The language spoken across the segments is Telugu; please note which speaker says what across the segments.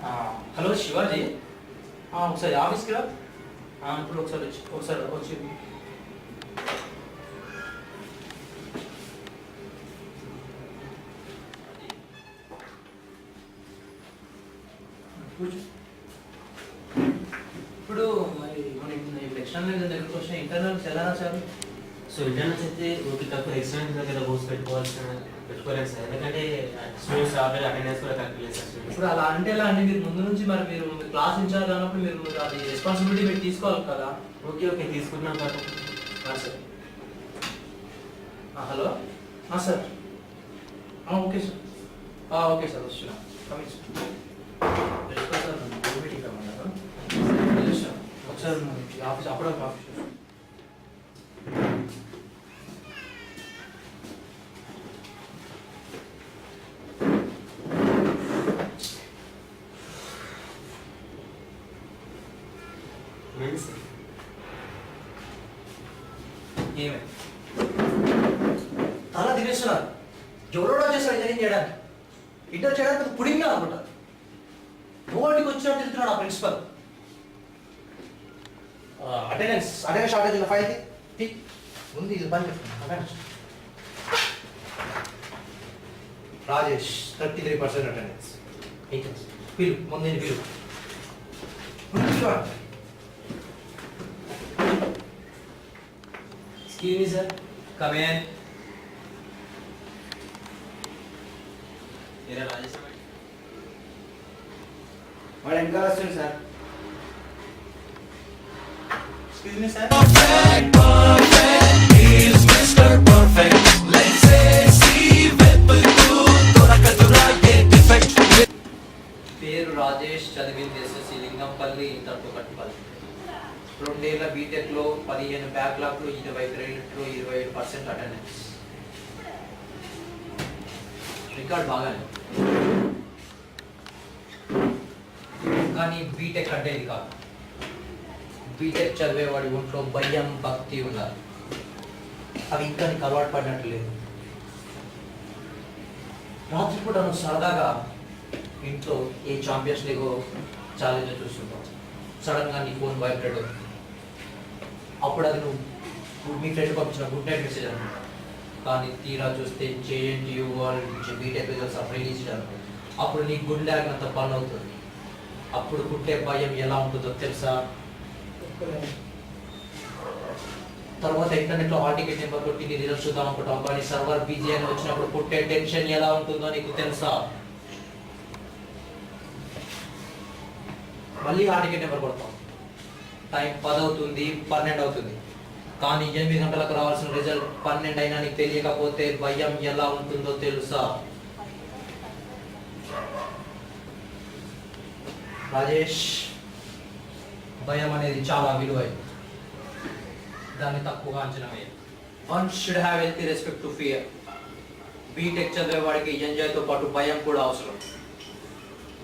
Speaker 1: హలో శివాజీ, ఒకసారి ఆఫీస్కి రా. ఇప్పుడు ఒకసారి వచ్చి ఇప్పుడు మరి మన ఎక్స్టర్నల్ దగ్గరకు వచ్చిన ఇంటర్నల్స్ ఎలా రాశారు?
Speaker 2: సో ఇంటర్నల్స్ అయితే ఓకే, తక్కువ ఎక్స్టర్నల్ దగ్గర పోస్ట్ పెట్టుకోలేదు సార్. ఎందుకంటే స్టూడెంట్స్ ఆల్రెడీ అటెండెన్స్ కూడా కరెక్ట్ లేదు సార్.
Speaker 1: ఇప్పుడు అలా అంటే ఎలా అండి? మీరు ముందు నుంచి మరి మీరు క్లాస్ ఇన్ఛార్జ్ అన్నప్పుడు మీరు అది రెస్పాన్సిబిలిటీ మీరు తీసుకోవాలి కదా.
Speaker 2: ఓకే తీసుకుంటున్నాం sir.
Speaker 1: Sir hello sir, okay sir, okay sir వస్తున్నా. ఒకసారి ఆఫీస్ అప్పుడే ఆఫీస్ ఏమే తల తినేస్తున్నారు. ఎవరో చేస్తారు ఇంజనీరింగ్ చేయడానికి, ఇంటర్ చేయడానికి పుడింగ్ అనుకుంటారు. నోటికి వచ్చినట్టు తిరుగుతున్నాడు ఆ ప్రిన్సిపల్. అటెండెన్స్ షార్టేజ్ ఉన్న ఫైల్ ఉంది, ఇది పని చెప్తాను. రాజేష్ 33% అటెండెన్స్. పిలు ముందు పిలు. Excuse me, sir. Come in.
Speaker 2: ఏరా రాజేష్
Speaker 1: వాడు ఎంత వస్తుంది sir? Excuse me, sir.
Speaker 3: He's Mr. Perfect. Let's say see వెతుకు దొరకదురా ఏ డిఫెక్ట్.
Speaker 1: పేరు రాజేష్, చదివింది ఎస్ఎస్సి లింగంపల్లి, ఇంటర్ కుకట్పల్లి. 2 ఏళ్ల బీటెక్లో 15 బ్యాక్లాగ్లు, 20 క్రెడిట్లు, 27% అటెండెన్స్. రికార్డ్ బాగానే, కానీ బీటెక్ అంటే ఇది కాదు. బీటెక్ చదివేవాడి ఒంట్లో భయం, భక్తి ఉండాలి. అవి ఇంకా నీకు అలవాటు పడినట్టు లేదు. రాత్రిపూట నువ్వు సరదాగా ఇంట్లో ఏ ఛాంపియన్స్ లీగో ఛాలెంజ్ చూస్తుంటావు. సడన్గా నీ ఫోన్ వైబ్రేట్ అవుతుంది. అప్పుడు అది నువ్వు మీ ఫ్రెండ్ పంపించిన గుడ్ నైట్ మెసేజ్ అనుకుంటా. కానీ తీరా చూస్తే జేఎన్టీయూ వాళ్ళు బీటెక్ రిజల్ట్స్ రిలీజ్ చేయడం. అప్పుడు నీ గుండె ఆగినంత పని అవుతుంది. అప్పుడు పుట్టే భయం ఎలా ఉంటుందో తెలుసా? తర్వాత ఇంటర్నెట్లో హాల్ టికెట్ నెంబర్ కొట్టి నీ రిజల్ట్స్ చూద్దాం అనుకుంటాం, కానీ సర్వర్ బిజీ అని వచ్చినప్పుడు పుట్టే టెన్షన్ ఎలా ఉంటుందో నీకు తెలుసా? మళ్ళీ హాల్ టికెట్ నెంబర్ కొడతాం, టైం 10 అవుతుంది, 12 అవుతుంది. కానీ 8 గంటలకు రావాల్సిన రిజల్ట్ 12 అయినా నీకు తెలియకపోతే భయం ఎలా ఉంటుందో తెలుసా? రాజేష్, భయం అనేది చాలా విలువైనది. దాన్ని తక్కువగా అంచనా వేయాలి. One should have healthy respect to fear. BTech చదివేవాడికి ఎంజాయ్తో పాటు భయం కూడా అవసరం.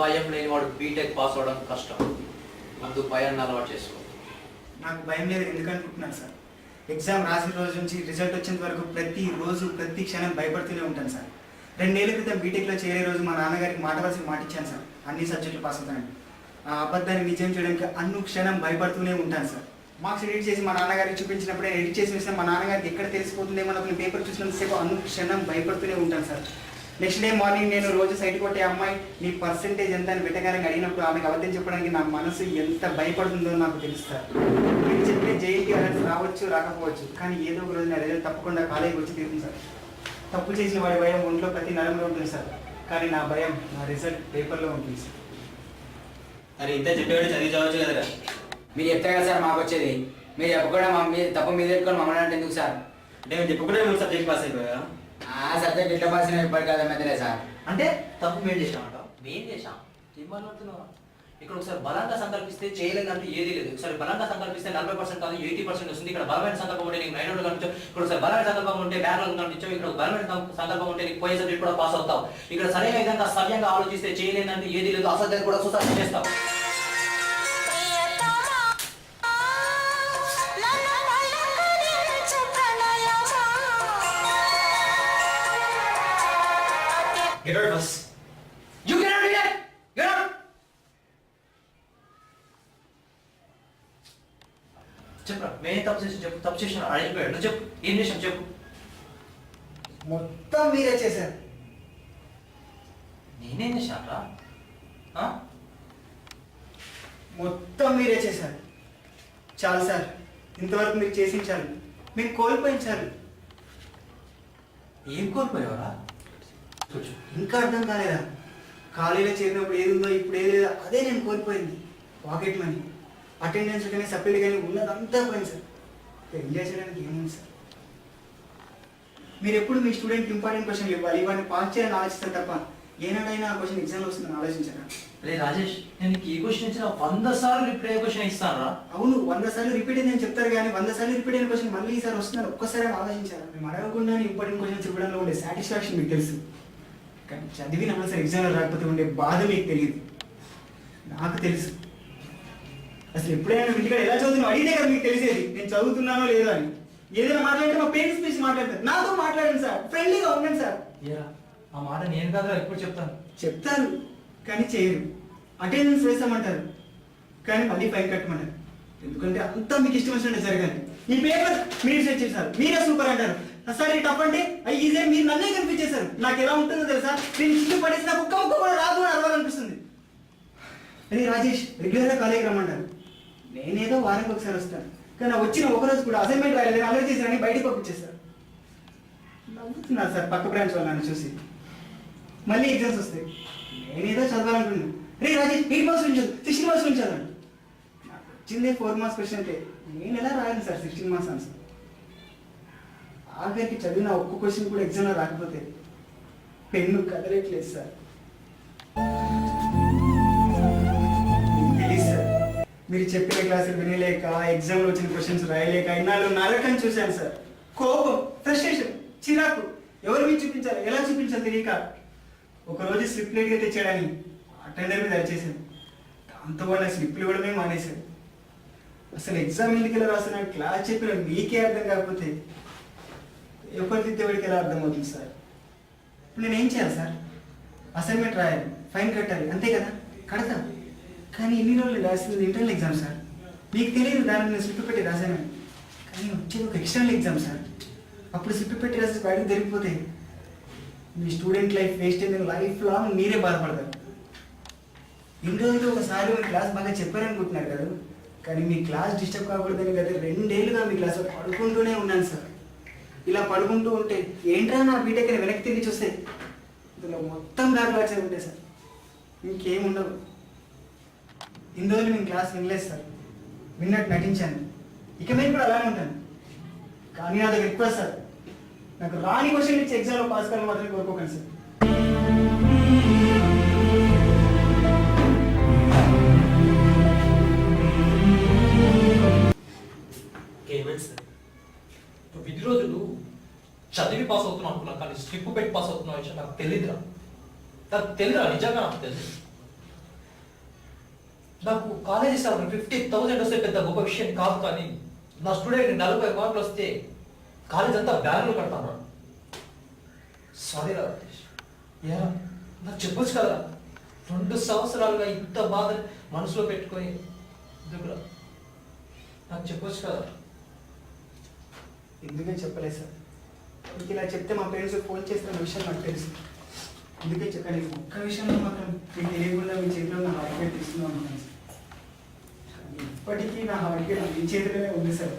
Speaker 1: భయం లేని వాడు బీటెక్ పాస్ అవడం కష్టం. ముందు భయాన్ని అలవాటు చేసుకో.
Speaker 4: నాకు భయం లేదు ఎందుకు అనుకుంటున్నాను సార్? ఎగ్జామ్ రాసిన రోజు నుంచి రిజల్ట్ వచ్చేంత వరకు ప్రతిరోజు ప్రతి క్షణం భయపడుతూనే ఉంటాను సార్. 2 ఏళ్ల క్రితం బీటెక్లో చేరే రోజు మా నాన్నగారికి మాట ఇచ్చాను సార్, అన్ని సబ్జెక్టులు పాస్ అవుతానని. ఆ అబద్ధాన్ని నిజం చేయడానికి క్షణం భయపడుతూనే ఉంటాను సార్. మార్క్స్ ఎడిట్ చేసి మా నాన్నగారికి చూపించినప్పుడే ఎడిట్ చేసి వేసిన మా నాన్నగారికి ఎక్కడ తెలిసిపోతుందేమో అనుకుని పేపర్ చూసినంతసేపు క్షణం భయపడుతూనే ఉంటాను సార్. నెక్స్ట్ డే మార్నింగ్ నేను రోజు సైట్ కొట్టే అమ్మాయి నీ పర్సెంటేజ్ ఎంత అని వెటకారంగా అడిగినప్పుడు ఆమెకు అబద్ధం చెప్పడానికి నా మనసు ఎంత భయపడుతుందో నాకు తెలుస్తారు. మీరు చెప్పే జేఎన్టీ అలర్ట్స్ రావచ్చు రాకపోవచ్చు, కానీ ఏదో ఒక రోజు నా రిజల్ట్ తప్పకుండా కాలేజీకి వచ్చి తీరుతుంది సార్. తప్పు చేసిన వాడి భయం ఒంట్లో ప్రతి నరంలో ఉంటుంది సార్, కానీ నా భయం నా రిజల్ట్ పేపర్లో ఉంటుంది సార్.
Speaker 2: అరే ఇంత చెప్పేవాడు చదివి చదవచ్చు కదరా.
Speaker 5: మీరు చెప్తే కదా సార్ మాకు వచ్చేది, మీరు చెప్పకుండా తప్పు మీద పెట్టుకొని మమ్మల్ని అంటే ఎందుకు సార్?
Speaker 2: అంటే మేము చెప్పుకుంటే మేము సబ్జెక్ట్ పాస్ అయిపోయా.
Speaker 5: ఆ సబ్జెక్ట్ ఇట్లా పాస్ అయినా ఇప్పటికీ అర్థమవుతలే సార్.
Speaker 1: అంటే తప్పు మేము చేసామంట, మేము చేసాం. ఏం మాట్లాడుతున్నావా? ఇక్కడ ఒకసారి బలంగా సంకల్పిస్తే చేయలేదంటే ఏది లేదు. ఒకసారి బలంగా సంకల్పిస్తే 40% కాదు 80% వస్తుంది. ఇక్కడ బలమైన సంకల్పం ఉంటే నీకు 900 కనిపించావు. ఇక్కడ ఒకసారి బలమైన సంకల్పం ఉంటే బ్యాక్లాగ్ కనిపించావు. ఇక్కడ బలమైన సంకల్పం ఉంటే నీకు పోయే సబ్జెక్ట్ కూడా పాస్ అవుతావు. ఇక్కడ సరైన విధంగా సవ్యంగా ఆలోచిస్తే చేయలేదంటే ఏది లేదు, అసలు కూడా సుసాధ్యం చేస్తావు. Get out of us. You cannot do that. Get out. చెప్పరా మేమే తప్పు చేసి చెప్పు, తప్పు చేసిన అడిగిపోయాడు, నువ్వు చెప్పు ఏం చేసాం చెప్పు.
Speaker 4: మొత్తం మీరే చేశారు.
Speaker 1: నేనేం చేశానరా?
Speaker 4: మొత్తం మీరే చేశారు. చాలు సార్, ఇంతవరకు మీరు చేసించారు, మేము కోల్పోయించారు.
Speaker 1: ఏం కోల్పోయావరా?
Speaker 4: ఇంకా అర్థం కాలేదా? కాలేజీలో చేరినప్పుడు ఏది ఉందో ఇప్పుడు ఏది లేదో అదే నేను కోల్పోయింది. పాకెట్ మనీ, అటెండెన్స్ కానీ సప్లీలు కానీ ఉన్నదంతా పోయింది సార్. ఎంజాయ్ చేయడానికి ఏముంది సార్? మీరు ఎప్పుడు మీ స్టూడెంట్కి ఇంపార్టెంట్ క్వశ్చన్లు ఇవ్వాలి, ఇవన్నీ పాస్ చేయాలని ఆలోచిస్తారు తప్ప ఏనాడైనా ఆ క్వశ్చన్ ఎగ్జామ్లో వస్తుందని ఆలోచించారా?
Speaker 1: అరే రాజేష్, నేను ఏ క్వశ్చన్ ఇచ్చినా 100 సార్లు రిప్లై అయ్యే క్వశ్చన్ ఇస్తాను.
Speaker 4: అవును, 100 సార్లు రిపీట్ అయిందని చెప్తారు కానీ 100 సార్లు రిపీట్ అయిన క్వశ్చన్ మళ్ళీ ఈసారి వస్తుందని ఒక్కసారి ఆలోచించారా? మేము అడగకుండా ఇంపార్టెంట్ క్వశ్చన్స్ ఇవ్వడంలో ఉండే సాటిస్ఫాక్షన్ మీకు తెలుసు, కానీ చదివిన ఆన్సర్ ఎగ్జామ్లో రాకపోతే ఉండే బాధ మీకు తెలియదు. నాకు తెలుసు. అసలు ఎప్పుడైనా ఇంటికాడ ఎలా చదువుతున్నా అడిగితే కదా మీకు తెలిసేది నేను చదువుతున్నానో లేదో అని. ఏదైనా మాట్లాడితే మా పేరెంట్స్ స్పీచ్ మాట్లాడతారు, నాతో మాట్లాడండి సార్, ఫ్రెండ్లీగా ఉండండి సార్.
Speaker 1: ఏరా ఆ మాట నేను కాదురా ఎప్పుడు చెప్తాను.
Speaker 4: చెప్తారు కానీ చేయరు. అటెండెన్స్ వేస్తామంటారు కానీ మళ్ళీ ఫైన్ కట్టమంటారు. ఎందుకంటే అంతా మీకు ఇష్టం వచ్చినట్టు జరగాలి. ఈ పేపర్ మీరు సెట్ చేశారు, మీరే సూపర్ అంటారు. సార్ ఈ టఫ్ అంటే ఈజీ మీరు నన్నే కనిపించేశారు. నాకు ఎలా ఉంటుందో తెలుసా? నేను చిన్న పడేసి నాకు ఒక్క ముక్క కూడా రాదు అని అరవాలనిపిస్తుంది. అరే రాజేష్, రెగ్యులర్గా కాలేజీకి రమ్మంటారు, నేనేదో వారానికి ఒకసారి వస్తాను, కానీ వచ్చిన ఒకరోజు కూడా అసైన్మెంట్ రాయలేదు అలర్ట్ చేశారని బయటకు పంపించేస్తారు. నవ్వుతున్నారు సార్ పక్క బ్రాంచ్ వాళ్ళు నన్ను చూసి. మళ్ళీ ఎగ్జామ్స్ వస్తాయి, నేనేదో చదవాలనుకున్నాను. రే రాజేష్ 8 మార్క్స్ ఉంచాను, 16 మార్క్స్ ఉంచాను. నాకు వచ్చిందే 4 మార్క్స్ క్వశ్చన్ అంటే నేను ఎలా రాయాలి సార్ 16 మార్క్స్ ఆన్సర్? ఆఖరికి చదివిన ఒక్క క్వశ్చన్ కూడా ఎగ్జామ్లో రాకపోతే పెన్ను కదలట్లేదు సార్. ప్లీజ్ సార్, మీరు చెప్పిన క్లాసులు వినలేక ఎగ్జామ్లో వచ్చిన క్వశ్చన్స్ రాయలేక ఇన్నాళ్ళు నరకని చూశాను సార్. కోపం, ఫ్రస్ట్రేషన్, చిరాకు ఎవరు మీరు చూపించాలి, ఎలా చూపించాలి తెలియక ఒకరోజు స్లిప్ లేట్గా తెచ్చాడని అటెండర్ మీద అరిచేశాను. దాంతో వాళ్ళ స్లిప్లు ఇవ్వడమే మానేశాడు. అసలు ఎగ్జామ్ ఎందుకు ఎలా రాస్తున్నాడు క్లాస్ చెప్పిన మీకే అర్థం కాకపోతే ఎవరి దిద్దేవాడికి ఎలా అర్థమవుతుంది సార్? ఇప్పుడు నేనేం చేయాలి సార్? అసైన్మెంట్ రాయాలి, ఫైన్ కట్టాలి, అంతే కదా, కడతా. కానీ ఎన్ని రోజులు రాసింది ఇంటర్నల్ ఎగ్జామ్ సార్. మీకు తెలియదు దాన్ని నేను స్లిప్ పెట్టి రాశాను, కానీ వచ్చేది ఒక ఎక్స్టర్నల్ ఎగ్జామ్ సార్. అప్పుడు స్లిప్ పెట్టి రాసి బయటకు జరిగిపోతే మీ స్టూడెంట్ లైఫ్ వేస్ట్ అయిందని లైఫ్ లాంగ్ మీరే బాధపడతారు. ఇన్ని రోజులు ఒకసారి మీ క్లాస్ బాగా చెప్పారనుకుంటున్నారు కదా, కానీ మీ క్లాస్ డిస్టర్బ్ కాకూడదని కదా 2 ఏళ్ళుగా మీ క్లాస్లో పడుకుంటూనే ఉన్నాను సార్. ఇలా పడుకుంటూ ఉంటే ఏంట్రా నా బీటెక్ వెనక్కి తిరిగి చూస్తే ఇందులో మొత్తం బ్యాక్లాగ్సే ఉంటాయి సార్, ఇంకేముండవు. ఇన్ని రోజులు మేము క్లాస్ వినలేదు సార్, విన్నట్టు నటించాను. ఇక మేము కూడా అలానే ఉంటాను. కానీ నా దగ్గర రిక్వెస్ట్ సార్, నాకు రాని క్వశ్చన్ ఇచ్చి ఎగ్జామ్లో పాస్ కావాలని మాత్రం కోరుకోకండి సార్.
Speaker 2: ఏమైంది సార్?
Speaker 1: నువ్వు 10 రోజులు చదివి పాస్ అవుతున్నావు అనుకున్నా, కానీ స్లిప్ పెట్టి పాస్ అవుతున్నావు విషయం నాకు తెలియదురా. నాకు తెలియదురా, నిజంగా నాకు తెలియదు. నాకు కాలేజీ సార్ 50,000 వస్తే పెద్ద గొప్ప విషయం కాదు, కానీ నా స్టూడెంట్ 40 మార్కులు వస్తే కాలేజ్ అంతా బ్యాగులు కడతాను రా. సారీ రా రాజేష్, ఏరా నాకు చెప్పొచ్చు కదా, 2 సంవత్సరాలుగా ఇంత బాధ మనసులో పెట్టుకొని ఎందుకురా, నాకు చెప్పొచ్చు కదా.
Speaker 4: ఎందుకని చెప్పలేదు సార్? మీకు ఇలా చెప్తే మా పేరెంట్స్ ఫోన్ చేస్తున్న విషయం నాకు తెలుసు. ఎందుకని చెప్పండి, ఒక్క విషయంలో మాత్రం మీకు తెలియకుండా మీ చేతిలో నా హార్ట్ బీట్ తీసుకున్నాం అనుకున్నాను సార్. ఇప్పటికీ నా హార్ట్ బీట్ మీ చేతిలోనే ఉంది సార్.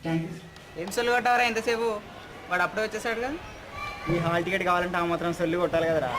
Speaker 4: Thank you sir.
Speaker 5: ఏం సొల్లు కొట్టావరా ఎంతసేపు? వాడు అప్పుడే వచ్చేసాడు కదా.
Speaker 4: ఈ హాల్ టికెట్ కావాలంటే ఆ మాత్రం సొల్లు కొట్టాలి కదరా.